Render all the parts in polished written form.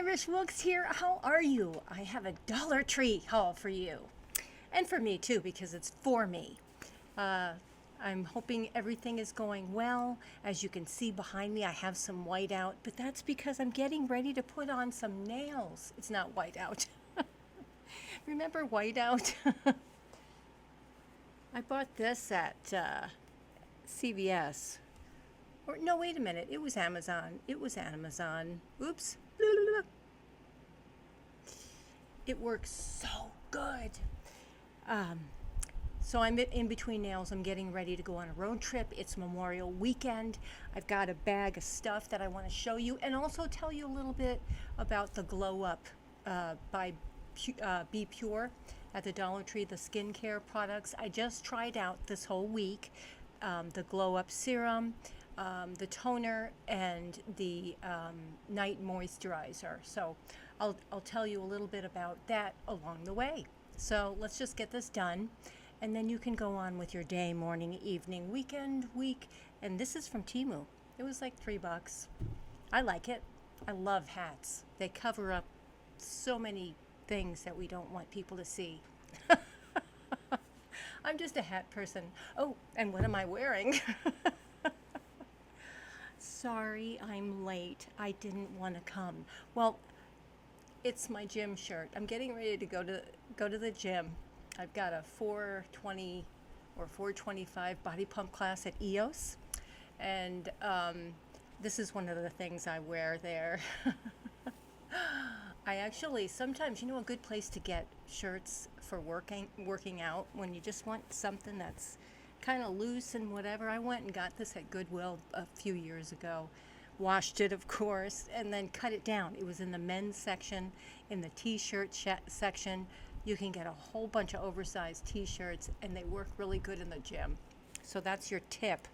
Irish Wilkes here. How are you? I have a Dollar Tree haul for you. And for me too, because it's for me. Uh, I'm hoping everything is going well. As you can see behind me, I have some white out, but that's because I'm getting ready to put on some nails. It's not white out. Remember white out? I bought this at CVS. Or no, wait a minute. It was Amazon. It was Amazon. Oops. It works so good. Um, so I'm in between nails. I'm getting ready to go on a road trip. It's Memorial Weekend. I've got a bag of stuff that I want to show you and also tell you a little bit about the Glow Up by Be Pure at the Dollar Tree, the skincare products. I just tried out this whole week the Glow Up Serum, the toner, and the night moisturizer. So I'll tell you a little bit about that along the way. So let's just get this done, and then you can go on with your day, morning, evening, weekend, week. And this is from Temu. It was like $3. I like it. I love hats. They cover up so many things that we don't want people to see. I'm just a hat person. Oh, and what am I wearing? Sorry, I'm late. I didn't want to come. Well, it's my gym shirt. I'm getting ready to go to the gym. I've got a 420 or 425 body pump class at EOS, and this is one of the things I wear there. I actually sometimes, a good place to get shirts for working out when you just want something that's kind of loose and whatever. I went and got this at Goodwill a few years ago. Washed it, of course, and then cut it down. It was in the men's section, in the t-shirt section. You can get a whole bunch of oversized t-shirts, and they work really good in the gym. So that's your tip.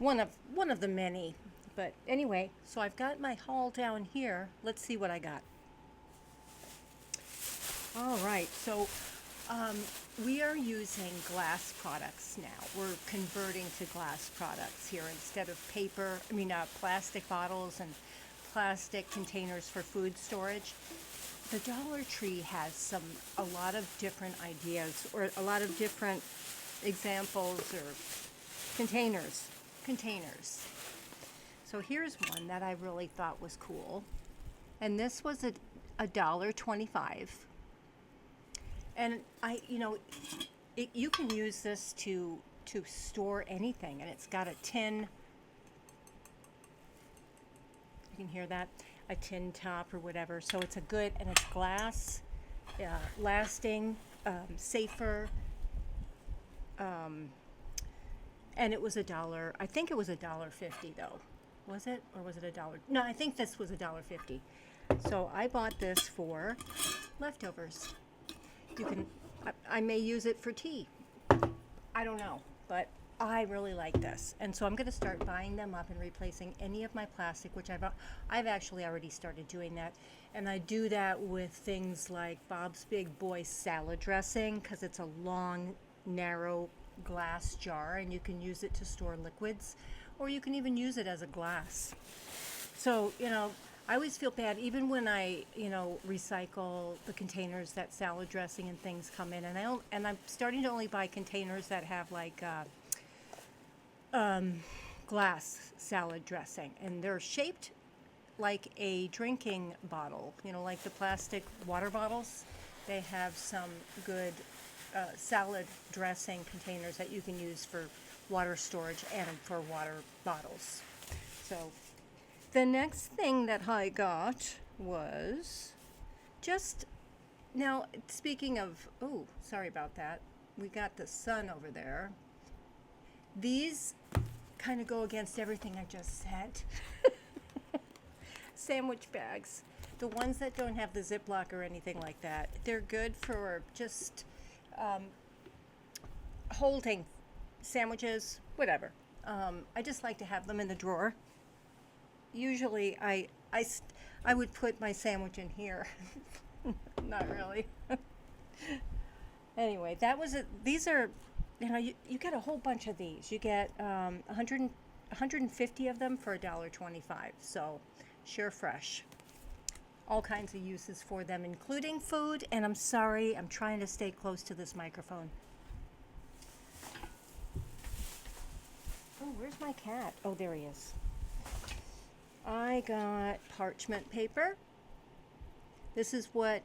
One of the many. But anyway, so I've got my haul down here. Let's see what I got. All right, so we are using glass products now. We're converting to glass products here instead of plastic bottles and plastic containers for food storage. The Dollar Tree has a lot of different ideas, or a lot of different examples or containers. So here's one that I really thought was cool. And this was a $1.25. And you can use this to store anything, and it's got a tin. You can hear that, a tin top or whatever. So it's and it's glass, lasting, safer. And it was $1. I think it was $1.50 though. Was it, or was it $1? No, I think this was $1.50. So I bought this for leftovers. I may use it for tea. I don't know, but I really like this. And so I'm going to start buying them up and replacing any of my plastic, which I've actually already started doing that. And I do that with things like Bob's Big Boy salad dressing, because it's a long, narrow glass jar, and you can use it to store liquids, or you can even use it as a glass. So, I always feel bad, even when I, recycle the containers that salad dressing and things come in, and I'm starting to only buy containers that have like glass salad dressing, and they're shaped like a drinking bottle, like the plastic water bottles. They have some good salad dressing containers that you can use for water storage and for water bottles. So the next thing that I got was now, speaking of, oh, sorry about that. We got the sun over there. These kind of go against everything I just said. Sandwich bags. The ones that don't have the Ziploc or anything like that. They're good for just holding sandwiches, whatever. I just like to have them in the drawer. Usually I would put my sandwich in here. Not really. Anyway, these are, you get a whole bunch of these. You get 150 of them for $1.25. So, sure fresh. all kinds of uses for them, including food. And I'm sorry, I'm trying to stay close to this microphone. Oh, where's my cat? Oh, there he is. I got parchment paper. This is what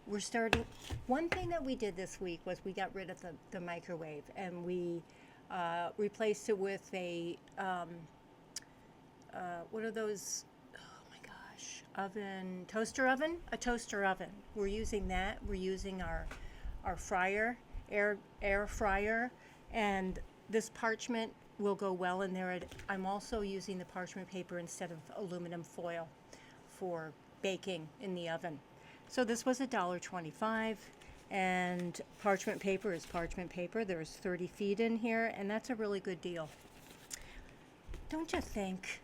we're starting. One thing that we did this week was we got rid of the microwave, and we replaced it with a, what are those? Oh my gosh, oven, toaster oven? A toaster oven. We're using that. We're using our fryer, air fryer, and this parchment will go well in there. I'm also using the parchment paper instead of aluminum foil for baking in the oven. So this was $1.25, and parchment paper is parchment paper. There's 30 feet in here, and that's a really good deal. Don't you think?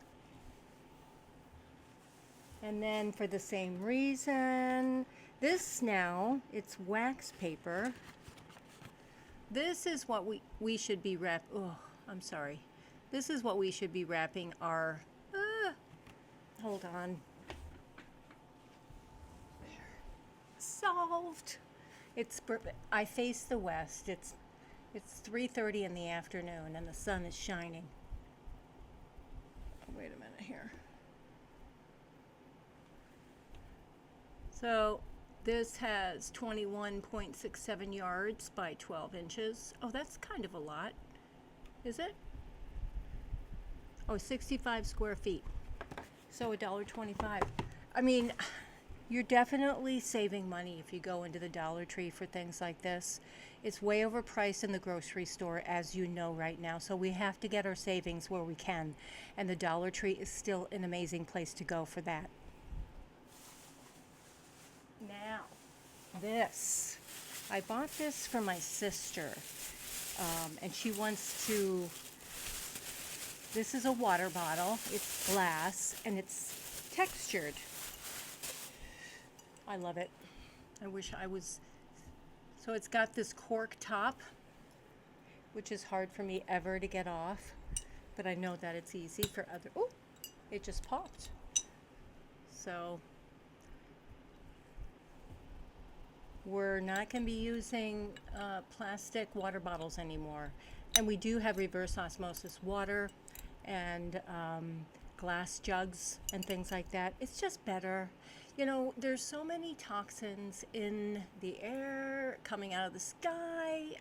And then for the same reason, this now, it's wax paper. This is what we should be oh, I'm sorry. This is what we should be wrapping our, hold on. Solved. I face the west. It's 3:30 in the afternoon and the sun is shining. Wait a minute here. So this has 21.67 yards by 12 inches. Oh, that's kind of a lot. Is it? Oh, 65 square feet. So $1.25. I mean, you're definitely saving money if you go into the Dollar Tree for things like this. It's way overpriced in the grocery store, as you know right now. So we have to get our savings where we can. And the Dollar Tree is still an amazing place to go for that. Now, this. I bought this for my sister. And she wants to, this is a water bottle, it's glass, and it's textured. I love it. I wish I was, so it's got this cork top, which is hard for me ever to get off, but I know that it's easy for other, oh, it just popped. So, we're not going to be using plastic water bottles anymore. And we do have reverse osmosis water and glass jugs and things like that. It's just better. You know, there's so many toxins in the air, coming out of the sky,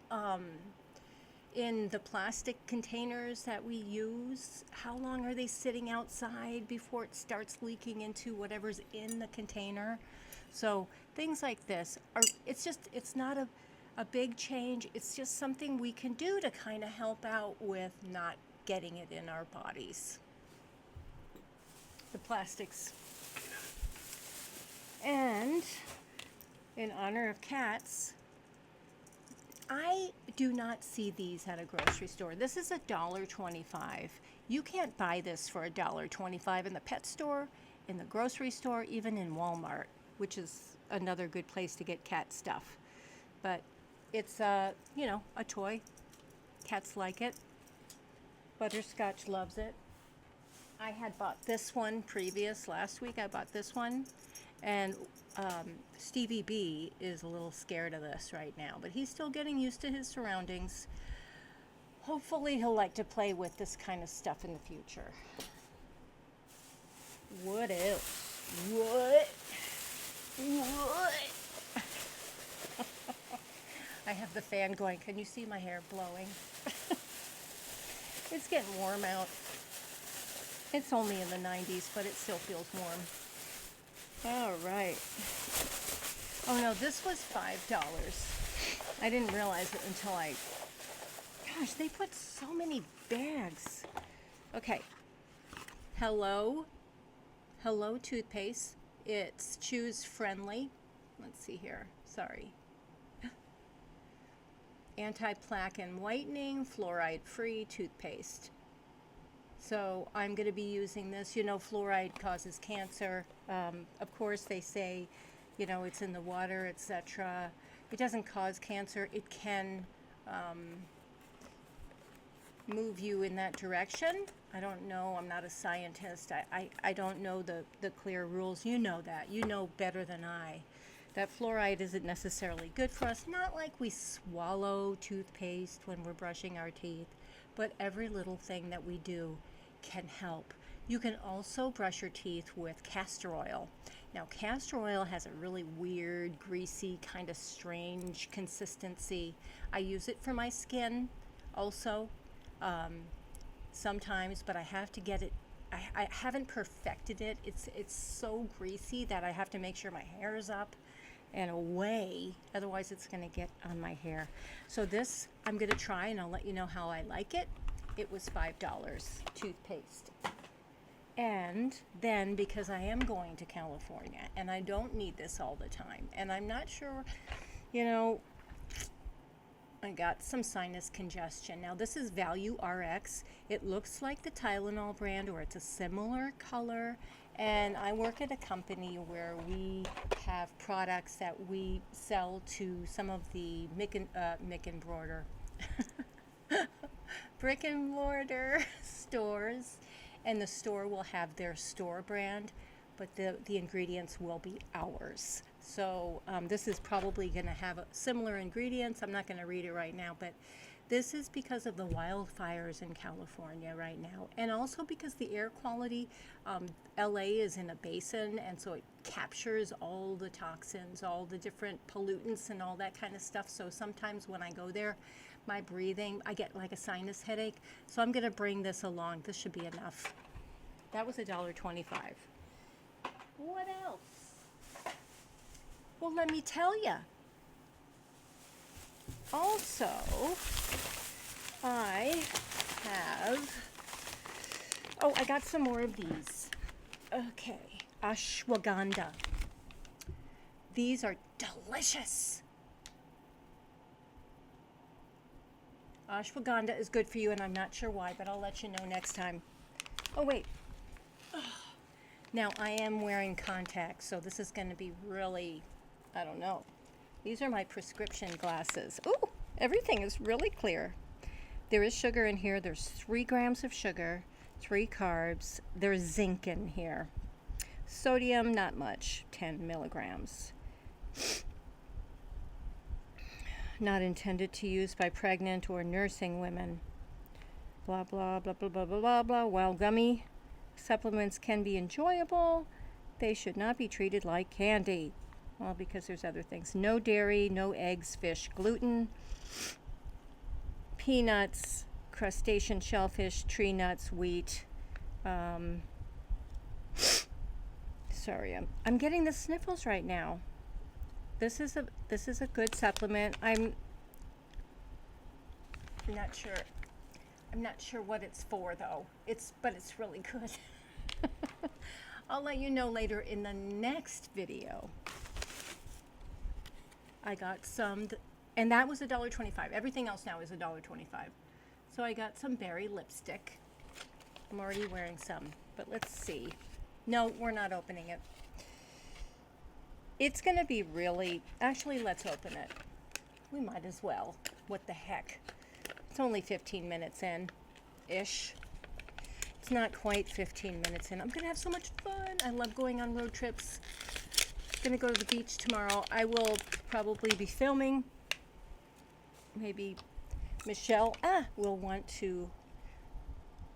in the plastic containers that we use. How long are they sitting outside before it starts leaking into whatever's in the container? So things like this it's not a big change. It's just something we can do to kind of help out with not getting it in our bodies. The plastics. And in honor of cats, I do not see these at a grocery store. This is $1.25. You can't buy this for $1.25 in the pet store, in the grocery store, even in Walmart, which is another good place to get cat stuff. But it's a toy. Cats like it. Butterscotch loves it. I had bought this one last week I bought this one, and Stevie B is a little scared of this right now, but he's still getting used to his surroundings. Hopefully he'll like to play with this kind of stuff in the future. What else? What? I have the fan going. Can you see my hair blowing? It's getting warm out. It's only in the 90s, but it still feels warm. All right. Oh no, this was $5. I didn't realize it until gosh, they put so many bags. Okay. Hello toothpaste. It's Chews Friendly. Let's see here. Sorry. Anti-plaque and whitening, fluoride-free toothpaste. So I'm going to be using this. You know, fluoride causes cancer. Of course, they say, you know, it's in the water, etc. It doesn't cause cancer. It can move you in that direction. I don't know. I'm not a scientist. I don't know the clear rules. You know that. You know better than I. That fluoride isn't necessarily good for us. Not like we swallow toothpaste when we're brushing our teeth, but every little thing that we do can help. You can also brush your teeth with castor oil. Now, castor oil has a really weird, greasy, kind of strange consistency. I use it for my skin also sometimes, but I have to get it. I haven't perfected it. It's so greasy that I have to make sure my hair is up and away, otherwise it's going to get on my hair. So this I'm going to try, and I'll let you know how I like it. It was $5 toothpaste. And then, because I am going to California and I don't need this all the time, and I'm not sure, you know, I got some sinus congestion. Now this is Value RX. It looks like the Tylenol brand, or it's a similar color. And I work at a company where we have products that we sell to some of the brick and mortar stores, and the store will have their store brand, but the ingredients will be ours. So this is probably going to have similar ingredients. I'm not going to read it right now, but this is because of the wildfires in California right now, and also because the air quality, LA is in a basin, and so it captures all the toxins, all the different pollutants and all that kind of stuff. So sometimes when I go there, my breathing, I get like a sinus headache. So I'm going to bring this along. This should be enough. That was $1.25. What else? Well, let me tell you. Also, I got some more of these. Okay, ashwagandha. These are delicious. Ashwagandha is good for you, and I'm not sure why, but I'll let you know next time. Oh, wait. Now, I am wearing contacts, so this is going to be really, I don't know. These are my prescription glasses. Ooh, everything is really clear. There is sugar in here. There's 3 grams of sugar, 3 carbs. There's zinc in here. Sodium, not much, 10 milligrams. Not intended to use by pregnant or nursing women. Blah, blah, blah, blah, blah, blah, blah, blah. While gummy supplements can be enjoyable, they should not be treated like candy. Well, because there's other things. No dairy, no eggs, fish, gluten, peanuts, crustacean shellfish, tree nuts, wheat. Sorry, I'm getting the sniffles right now. This is a good supplement. I'm not sure. I'm not sure what it's for though. But it's really good. I'll let you know later in the next video. I got some, and that was $1.25. Everything else now is $1.25. So I got some berry lipstick. I'm already wearing some, but let's see. No, we're not opening it. It's gonna be really, actually let's open it. We might as well. What the heck? It's only 15 minutes in-ish. It's not quite 15 minutes in. I'm gonna have so much fun. I love going on road trips. Gonna go to the beach tomorrow. I will probably be filming. Maybe Michelle will want to.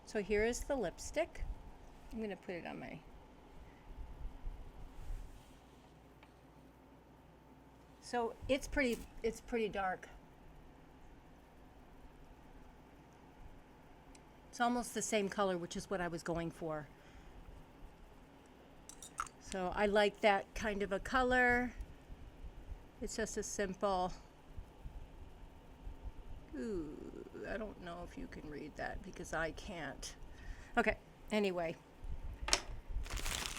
So here is the lipstick. I'm gonna put it on my. So it's pretty dark. It's almost the same color, which is what I was going for. So I like that kind of a color. It's just a simple, ooh, I don't know if you can read that because I can't. Okay, anyway.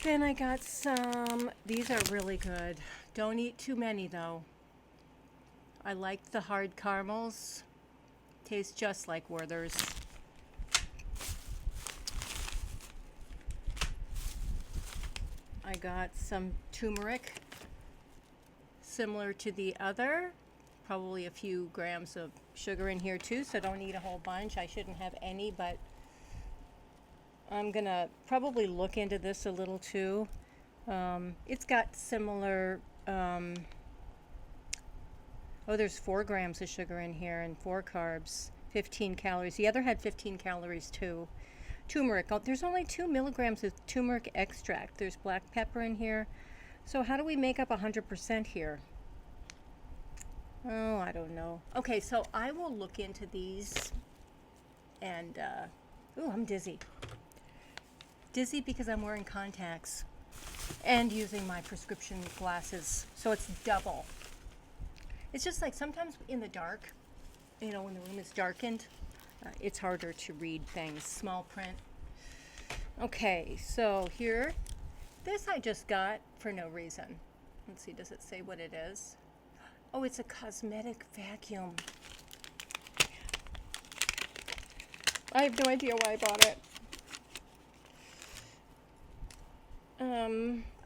Then I got some, these are really good. Don't eat too many though. I like the hard caramels. Tastes just like Werther's. I got some turmeric, similar to the other. Probably a few grams of sugar in here too, so don't eat a whole bunch. I shouldn't have any, but I'm gonna probably look into this a little too. It's got similar, oh, there's 4 grams of sugar in here and 4 carbs, 15 calories. The other had 15 calories too. Turmeric, oh, there's only 2 milligrams of turmeric extract. There's black pepper in here. So how do we make up 100% here? Oh, I don't know. Okay, so I will look into these and, ooh, I'm dizzy. Dizzy because I'm wearing contacts and using my prescription glasses, so it's double. It's just like sometimes in the dark, you know, when the room is darkened, it's harder to read things, small print. Okay, so here, this I just got for no reason. Let's see, does it say what it is? Oh, it's a cosmetic vacuum. I have no idea why I bought it.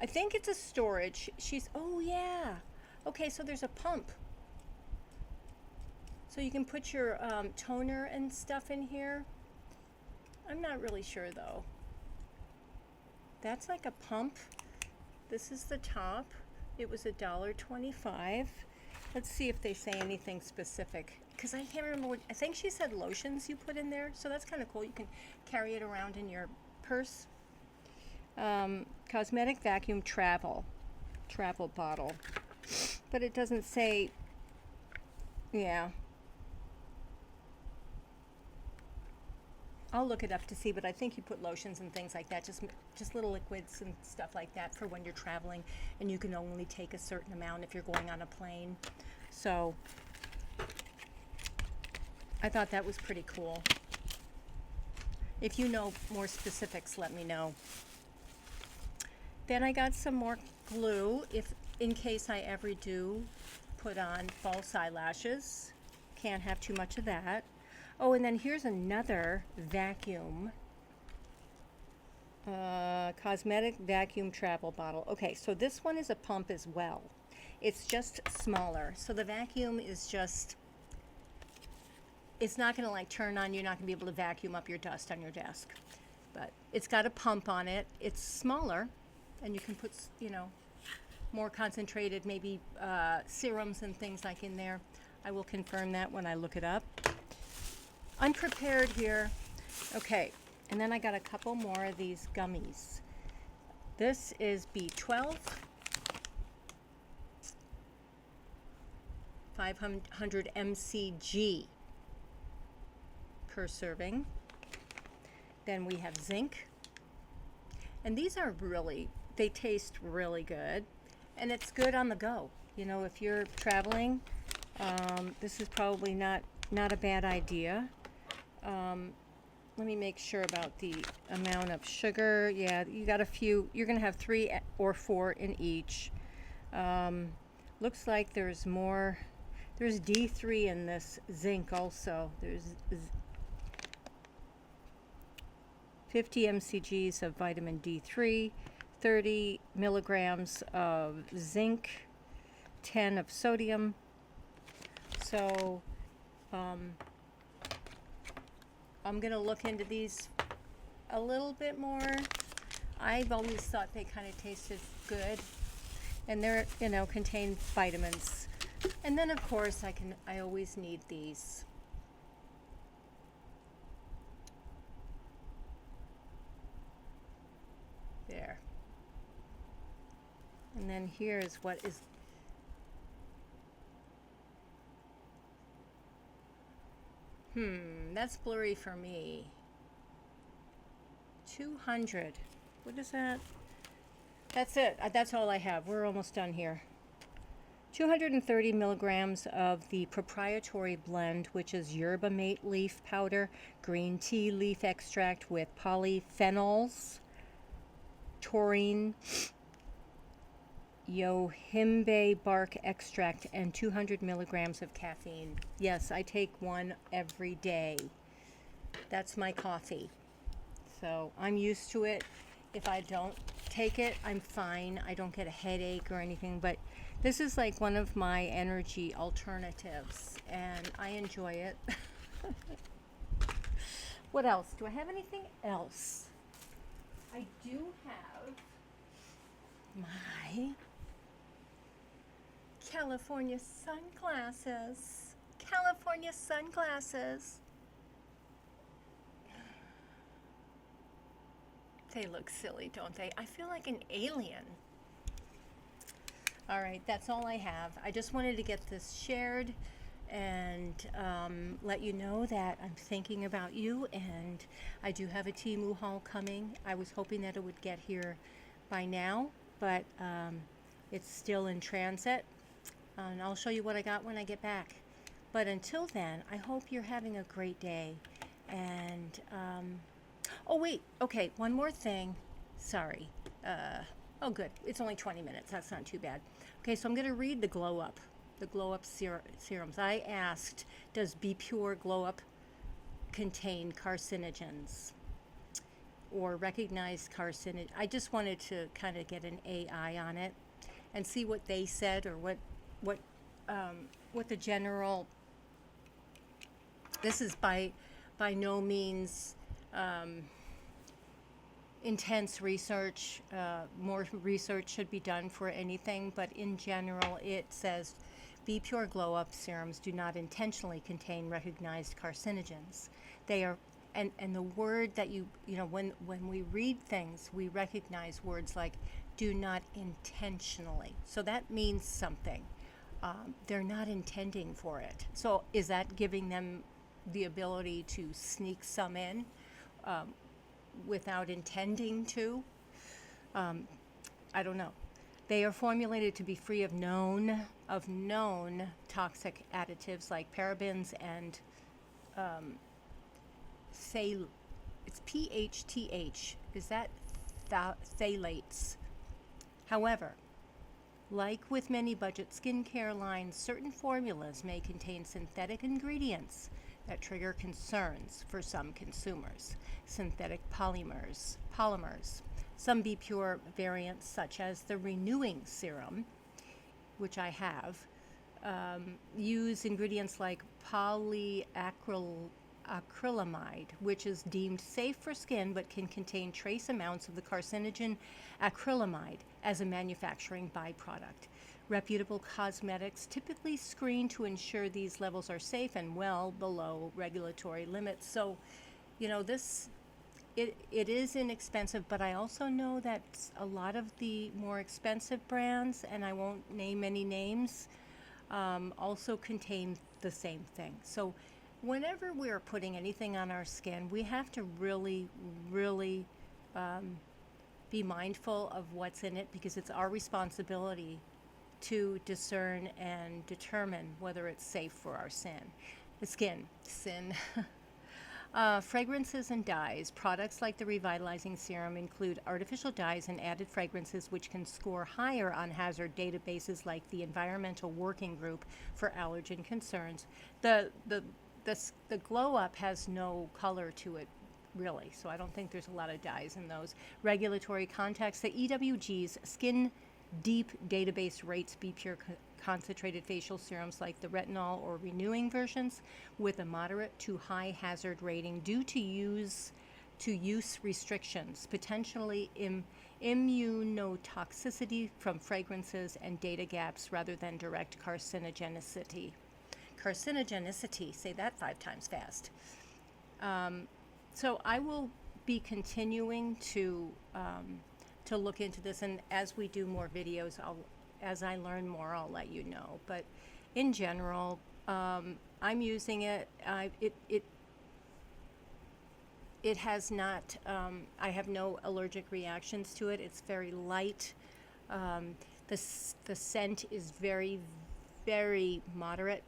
I think it's a storage. Oh yeah. Okay, so there's a pump. So you can put your toner and stuff in here. I'm not really sure though. That's like a pump. This is the top. It was $1.25. Let's see if they say anything specific. Because I can't remember I think she said lotions you put in there. So that's kind of cool. You can carry it around in your purse. Cosmetic vacuum travel bottle. But it doesn't say, yeah. I'll look it up to see, but I think you put lotions and things like that, just little liquids and stuff like that for when you're traveling, and you can only take a certain amount if you're going on a plane. So I thought that was pretty cool. If you know more specifics, let me know. Then I got some more glue in case I ever do put on false eyelashes. Can't have too much of that. Oh, and then here's another vacuum. Cosmetic vacuum travel bottle. Okay, so this one is a pump as well. It's just smaller. So the vacuum is just, it's not going to like turn on. You're not going to be able to vacuum up your dust on your desk. But it's got a pump on it. It's smaller, and you can put, you know, more concentrated, maybe serums and things like in there. I will confirm that when I look it up. Unprepared here. Okay, and then I got a couple more of these gummies. This is B12, 500 mcg per serving. Then we have zinc, and these are really, they taste really good, and it's good on the go. You know, if you're traveling, this is probably not a bad idea. Let me make sure about the amount of sugar. Yeah, you got a few. You're going to have 3 or 4 in each. Looks like there's more. There's D3 in this zinc also. There's 50 mcgs of vitamin D3, 30 milligrams of zinc, 10 of sodium. So, I'm going to look into these a little bit more. I've always thought they kind of tasted good, and they're, you know, contain vitamins. And then of course I always need these. There. And then here's what is, that's blurry for me. 200. What is that? That's it. That's all I have. We're almost done here. 230 milligrams of the proprietary blend, which is yerba mate leaf powder, green tea leaf extract with polyphenols, taurine, yohimbe bark extract, and 200 milligrams of caffeine. Yes, I take one every day. That's my coffee. So I'm used to it. If I don't take it, I'm fine. I don't get a headache or anything, but this is like one of my energy alternatives, and I enjoy it. What else? Do I have anything else? I do have my California sunglasses. California sunglasses. They look silly, don't they? I feel like an alien. All right, that's all I have. I just wanted to get this shared and let you know that I'm thinking about you, and I do have a Temu haul coming. I was hoping that it would get here by now, but it's still in transit, and I'll show you what I got when I get back. But until then, I hope you're having a great day. And oh wait, okay, one more thing. Sorry. Oh good, it's only 20 minutes. That's not too bad. Okay, so I'm going to read the Glow Up serums. I asked, does Be Pure Glow Up contain carcinogens or recognized carcinogens? I just wanted to kind of get an AI on it and see what they said, or what the general. This is by no means intense research. More research should be done for anything, but in general, it says Be Pure Glow Up serums do not intentionally contain recognized carcinogens. They are, and the word that you know, when we read things, we recognize words like do not intentionally. So that means something. They're not intending for it. So is that giving them the ability to sneak some in without intending to? I don't know. They are formulated to be free of known toxic additives like parabens and it's PHTH. Is that phthalates? However, like with many budget skincare lines, certain formulas may contain synthetic ingredients that trigger concerns for some consumers. Synthetic polymers. Some Be Pure variants, such as the Renewing Serum, which I have, use ingredients like polyacrylamide, which is deemed safe for skin but can contain trace amounts of the carcinogen acrylamide as a manufacturing byproduct. Reputable cosmetics typically screen to ensure these levels are safe and well below regulatory limits. So, you know, it is inexpensive, but I also know that a lot of the more expensive brands, and I won't name any names, also contain the same thing. So whenever we're putting anything on our skin, we have to really, really be mindful of what's in it, because it's our responsibility to discern and determine whether it's safe for our skin. Fragrances and dyes. Products like the Revitalizing Serum include artificial dyes and added fragrances, which can score higher on hazard databases like the Environmental Working Group for Allergen Concerns. The Glow Up has no color to it, really, so I don't think there's a lot of dyes in those. Regulatory context. The EWG's Skin Deep database rates Be Pure concentrated facial serums like the retinol or renewing versions with a moderate to high hazard rating due to use restrictions, potentially immunotoxicity from fragrances, and data gaps rather than direct carcinogenicity. Say that 5 times fast. So I will be continuing to look into this, and as we do more videos, as I learn more, I'll let you know. But in general, I'm using it. It has not. I have no allergic reactions to it. It's very light. The scent is very, very moderate.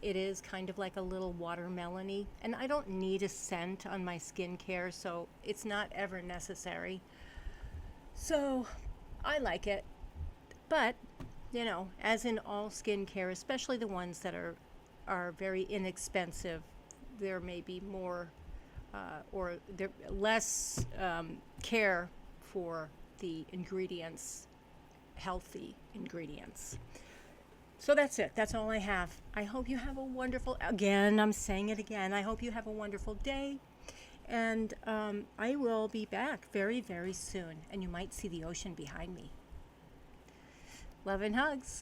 It is kind of like a little watermelon-y, and I don't need a scent on my skincare, so it's not ever necessary. So I like it, but you know, as in all skincare, especially the ones that are very inexpensive, there may be more or there less care for the ingredients, healthy ingredients. So that's it. That's all I have. I hope you have a wonderful, again, I'm saying it again, I hope you have a wonderful day. And I will be back very, very soon. And you might see the ocean behind me. Love and hugs.